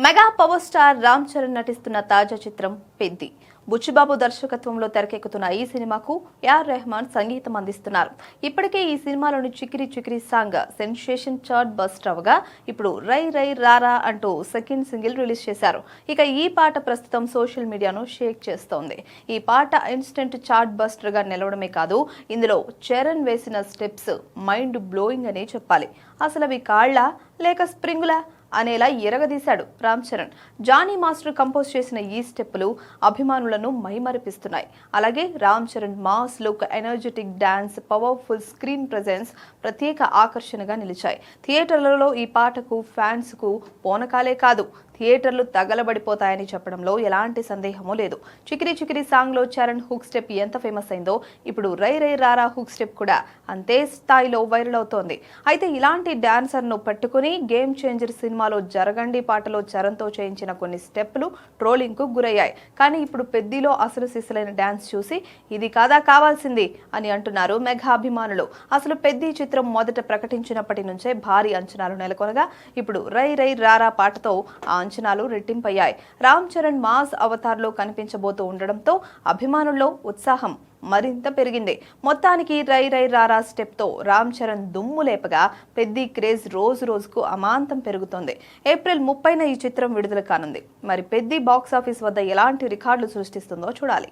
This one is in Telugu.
Mega power star Ram Charan నటిస్తున్న తాజా చిత్రం పెద్ది. బుచ్చిబాబు దర్శకత్వంలో తెరకెక్కుతున్న ఈ సినిమాకు ఏఆర్ రెహమాన్ సంగీతం అందిస్తున్నారు. ఇప్పటికే ఈ సినిమాలోని Chikiri Chikiri song sensation chart buster అవగా ఇప్పుడు రై రై రారా అంటూ సెకండ్ సింగిల్ రిలీజ్ చేశారు. ఇక ఈ పాట ప్రస్తుతం సోషల్ మీడియాను షేక్ చేస్తోంది. ఈ పాట ఇన్స్టెంట్ చార్ట్ బస్టర్ గా నిలవడమే కాదు, ఇందులో చరణ్ వేసిన స్టెప్స్ మైండ్ బ్లోయింగ్ అనే చెప్పాలి. అసలు అవి కాళ్ళ లేక స్ప్రింగులా అనేలా ఎరగదీశాడు రామ్ చరణ్. జానీ మాస్టర్ కంపోజ్ చేసిన ఈ స్టెప్పులు అభిమానులను మైమరిపిస్తున్నాయి. అలాగే Ram Charan mass look, energetic dance, powerful screen presence ప్రత్యేక ఆకర్షణగా నిలిచాయి. థియేటర్లలో ఈ పాటకు ఫ్యాన్స్ కు పోనకాలే కాదు, థియేటర్లు తగలబడిపోతాయని చెప్పడంలో ఎలాంటి సందేహమూ లేదు. చికిరి చికిరి సాంగ్ లో చరణ్ హుక్ స్టెప్ ఎంత ఫేమస్ అయిందో ఇప్పుడు రై రై రారా హుక్ స్టెప్ కూడా అంతే స్థాయిలో వైరల్ అవుతోంది. అయితే ఇలాంటి డాన్సర్ ను పట్టుకుని గేమ్ చేంజర్ సినిమాలో జరగండి పాటలో చరణ్ తో చేయించిన కొన్ని స్టెప్లు ట్రోలింగ్ కు గురయ్యాయి. కానీ ఇప్పుడు పెద్దిలో అసలు సిసలైన డాన్స్ చూసి ఇది కాదా కావాల్సింది అని అంటున్నారు మెగా అభిమానులు. అసలు పెద్ది చిత్రం మొదట ప్రకటించినప్పటి నుంచే భారీ అంచనాలు నెలకొనగా ఇప్పుడు రై రై రారా పాటతో అంచనాలు రెట్టింపయ్యాయి. రామ్ చరణ్ మాస్ అవతార్ లో కనిపించబోతూ ఉండడంతో అభిమానుల్లో ఉత్సాహం మరింత పెరిగింది. మొత్తానికి రై రై రారా స్టెప్ తో రామ్ చరణ్ దుమ్ము లేపగా పెద్ది క్రేజ్ రోజు రోజుకు అమాంతం పెరుగుతోంది. ఏప్రిల్ 30న ఈ చిత్రం విడుదల కానుంది. మరి పెద్ది బాక్సాఫీస్ వద్ద ఎలాంటి రికార్డులు సృష్టిస్తుందో చూడాలి.